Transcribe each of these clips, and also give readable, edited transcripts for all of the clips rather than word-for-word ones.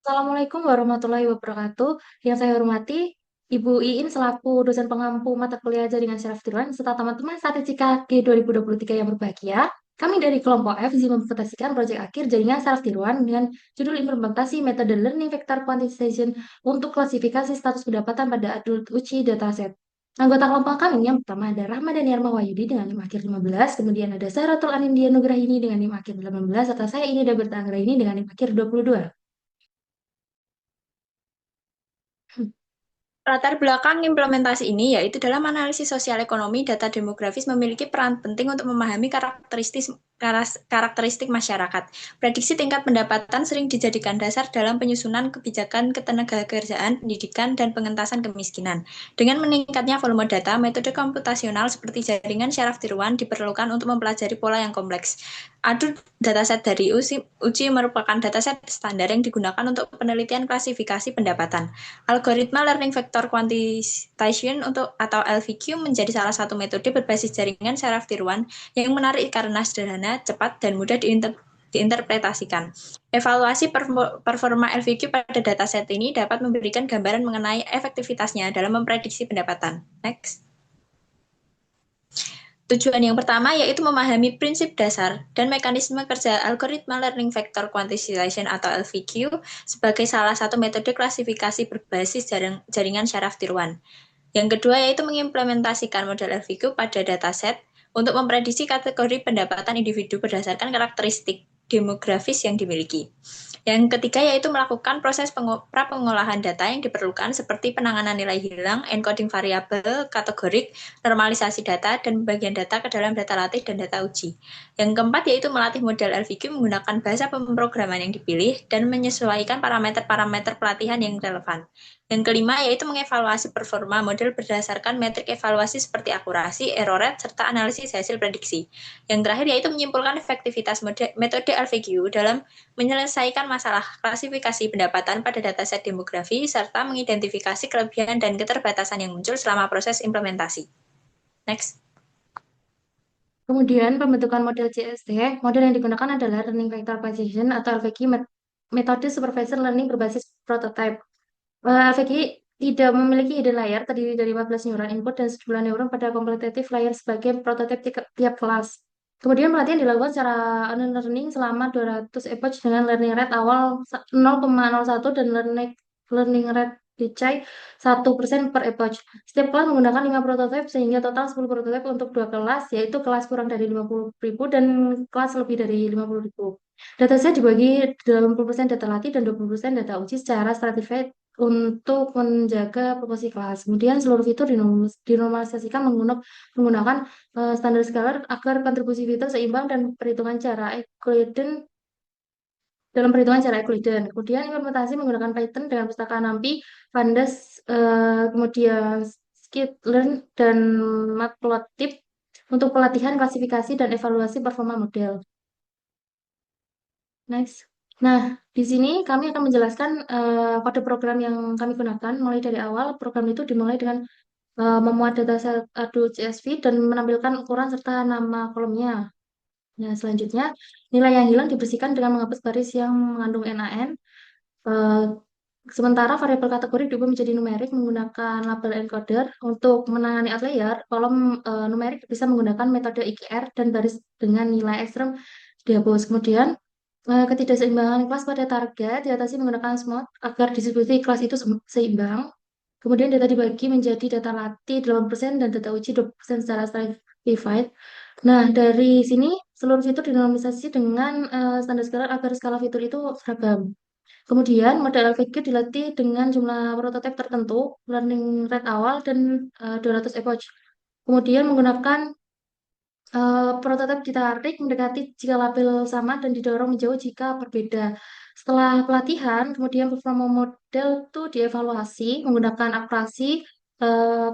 Assalamualaikum warahmatullahi wabarakatuh. Yang saya hormati Ibu Iin selaku dosen pengampu mata kuliah jaringan syaraf tiruan serta teman-teman statistika G 2023 yang berbahagia. Kami dari kelompok F mempresentasikan proyek akhir jaringan syaraf tiruan dengan judul implementasi metode learning vector quantization untuk klasifikasi status pendapatan pada adult uji dataset. Anggota kelompok kami yang pertama ada Rahmadani Arma Wahyudi dengan NIM akhir 15, kemudian ada Zahratul Anindya Nugrahini dengan NIM akhir 18, serta saya ini Daberta Anggraini dengan NIM akhir 22. Latar belakang implementasi ini yaitu dalam analisis sosial ekonomi, data demografis memiliki peran penting untuk memahami karakteristik masyarakat. Prediksi tingkat pendapatan sering dijadikan dasar dalam penyusunan kebijakan ketenagakerjaan, pendidikan, dan pengentasan kemiskinan. Dengan meningkatnya volume data, metode komputasional seperti jaringan syaraf tiruan diperlukan untuk mempelajari pola yang kompleks. Adult dataset dari uji merupakan dataset standar yang digunakan untuk penelitian klasifikasi pendapatan. Algoritma Learning Vector Quantization atau LVQ menjadi salah satu metode berbasis jaringan syaraf tiruan yang menarik karena sederhana, cepat, dan mudah diinterpretasikan. Evaluasi performa LVQ pada dataset ini dapat memberikan gambaran mengenai efektivitasnya dalam memprediksi pendapatan. Next. Tujuan yang pertama yaitu memahami prinsip dasar dan mekanisme kerja algoritma Learning Vector Quantization atau LVQ sebagai salah satu metode klasifikasi berbasis jaringan syaraf tiruan. Yang kedua yaitu mengimplementasikan model LVQ pada dataset untuk memprediksi kategori pendapatan individu berdasarkan karakteristik demografis yang dimiliki. Yang ketiga yaitu melakukan proses pra-pengolahan data yang diperlukan seperti penanganan nilai hilang, encoding variabel, kategorik, normalisasi data, dan pembagian data ke dalam data latih dan data uji. Yang keempat yaitu melatih model LVQ menggunakan bahasa pemrograman yang dipilih dan menyesuaikan parameter-parameter pelatihan yang relevan. Yang kelima yaitu mengevaluasi performa model berdasarkan metrik evaluasi seperti akurasi, error rate, serta analisis hasil prediksi. Yang terakhir yaitu menyimpulkan efektivitas metode LVQ dalam menyelesaikan masalah klasifikasi pendapatan pada dataset demografi, serta mengidentifikasi kelebihan dan keterbatasan yang muncul selama proses implementasi. Next. Kemudian pembentukan model CST, model yang digunakan adalah Learning Vector Precision atau LVQ, metode supervisor learning berbasis prototype. LVQ tidak memiliki hidden layer, terdiri dari 14 neuron input dan sejumlah neuron pada competitive layer sebagai prototipe tiap kelas. Kemudian pelatihan dilakukan secara learning selama 200 epoch dengan learning rate awal 0,01 dan learning rate dicai 1% per epoch. Setiap kelas menggunakan 5 prototipe sehingga total 10 prototipe untuk dua kelas, yaitu kelas kurang dari 50.000 dan kelas lebih dari 50.000. Dataset dibagi 80% data latih dan 20% data uji secara stratified untuk menjaga proporsi kelas. Kemudian seluruh fitur dinormalisasikan menggunakan standar scalar agar kontribusi fitur seimbang dan perhitungan cara Euclidean dalam perhitungan cara Euclidean. Kemudian implementasi menggunakan Python dengan pustaka NumPy, Pandas, kemudian Skitlearn dan Matplotlib untuk pelatihan klasifikasi dan evaluasi performa model. Next. Nah, di sini kami akan menjelaskan kode program yang kami gunakan. Mulai dari awal, program itu dimulai dengan memuat dataset Hadoop CSV dan menampilkan ukuran serta nama kolomnya. Nah, selanjutnya, nilai yang hilang dibersihkan dengan menghapus baris yang mengandung NaN. Eh, Sementara variabel kategori diubah menjadi numerik menggunakan label encoder. Untuk menangani outlier, kolom numerik bisa menggunakan metode IKR dan baris dengan nilai ekstrem dihapus. Kemudian, ketidakseimbangan kelas pada target diatasi menggunakan smooth agar distribusi kelas itu seimbang. Kemudian data dibagi menjadi data latih 8% dan data uji 20% secara stratified. Nah, dari sini seluruh fitur dinormalisasi dengan standar scalar agar skala fitur itu seragam. Kemudian model LVQ dilatih dengan jumlah prototipe tertentu, learning rate awal dan 200 epoch. Kemudian menggunakan prototipe ditarik mendekati jika label sama dan didorong menjauh jika berbeda. Setelah pelatihan, kemudian performa model itu dievaluasi menggunakan akurasi,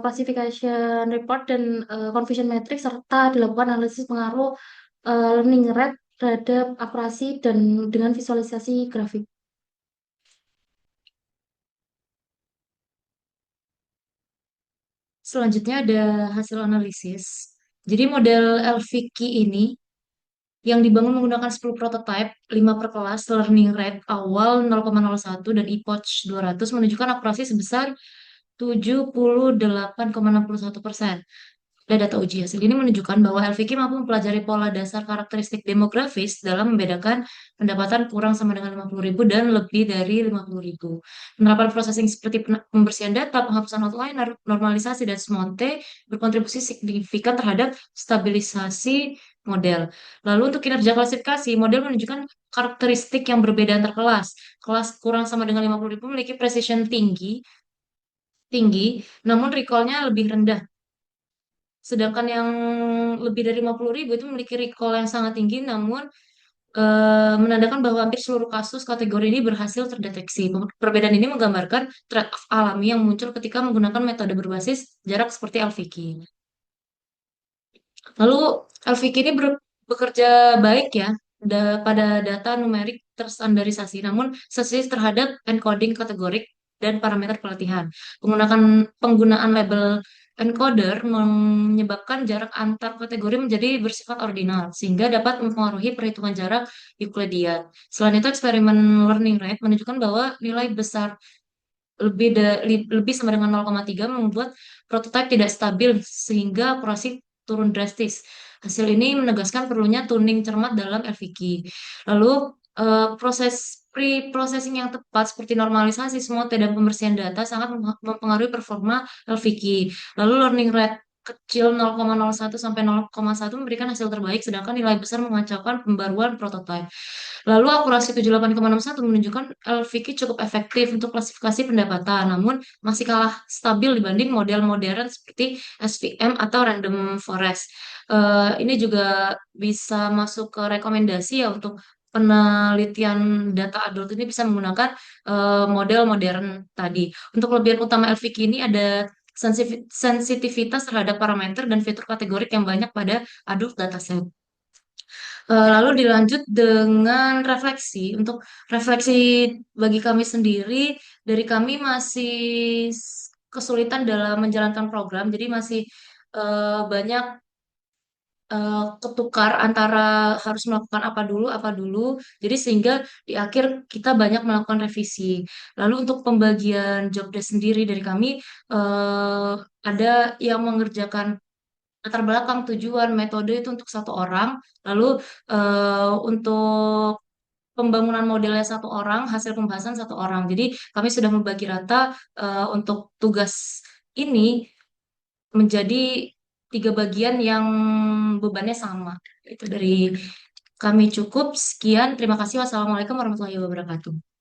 classification report, dan confusion matrix, serta dilakukan analisis pengaruh learning rate terhadap akurasi dan dengan visualisasi grafik. Selanjutnya ada hasil analisis. Jadi model LVQ ini yang dibangun menggunakan 10 prototipe, 5 per kelas, learning rate awal 0,01 dan ePOC 200 menunjukkan akurasi sebesar 78,61%. Dan data uji hasil ini menunjukkan bahwa LVQ mampu mempelajari pola dasar karakteristik demografis dalam membedakan pendapatan kurang sama dengan 50.000 dan lebih dari 50.000. Penerapan processing seperti pembersihan data, penghapusan outliner, normalisasi, dan semonte berkontribusi signifikan terhadap stabilisasi model. Lalu untuk kinerja klasifikasi, model menunjukkan karakteristik yang berbeda antar kelas. Kelas kurang sama dengan 50.000 memiliki precision tinggi, namun recall-nya lebih rendah. Sedangkan yang lebih dari 50.000 itu memiliki recall yang sangat tinggi, namun menandakan bahwa hampir seluruh kasus kategori ini berhasil terdeteksi. Perbedaan ini menggambarkan trade-off alami yang muncul ketika menggunakan metode berbasis jarak seperti LVQ. Lalu LVQ ini bekerja baik ya pada data numerik terstandarisasi, namun sensitif terhadap encoding kategorik dan parameter pelatihan. Penggunaan label encoder menyebabkan jarak antar kategori menjadi bersifat ordinal, sehingga dapat mempengaruhi perhitungan jarak Euclidean. Selain itu, eksperimen learning rate menunjukkan bahwa nilai besar lebih sama dengan 0,3 membuat prototipe tidak stabil sehingga akurasi turun drastis. Hasil ini menegaskan perlunya tuning cermat dalam LVQ. Lalu proses pre-processing yang tepat seperti normalisasi, semua dan pembersihan data sangat mempengaruhi performa LVQ. Lalu learning rate kecil 0,01 sampai 0,1 memberikan hasil terbaik, sedangkan nilai besar mengacaukan pembaruan prototipe. Lalu akurasi 78,61 menunjukkan LVQ cukup efektif untuk klasifikasi pendapatan, namun masih kalah stabil dibanding model modern seperti SVM atau random forest. Ini juga bisa masuk ke rekomendasi ya untuk penelitian data adult ini bisa menggunakan model modern tadi. Untuk kelebihan utama LVQ ini ada sensitivitas terhadap parameter dan fitur kategorik yang banyak pada adult dataset. Lalu dilanjut dengan refleksi. Untuk refleksi bagi kami sendiri, dari kami masih kesulitan dalam menjalankan program, jadi masih banyak ketukar antara harus melakukan apa dulu. Jadi sehingga di akhir kita banyak melakukan revisi. Lalu untuk pembagian job desk sendiri dari kami eh, ada yang mengerjakan latar belakang tujuan metode itu untuk satu orang, lalu untuk pembangunan modelnya satu orang, hasil pembahasan satu orang. Jadi kami sudah membagi rata untuk tugas ini menjadi 3 bagian yang bebannya sama. Itu dari kami cukup. Sekian, terima kasih. Wassalamualaikum warahmatullahi wabarakatuh.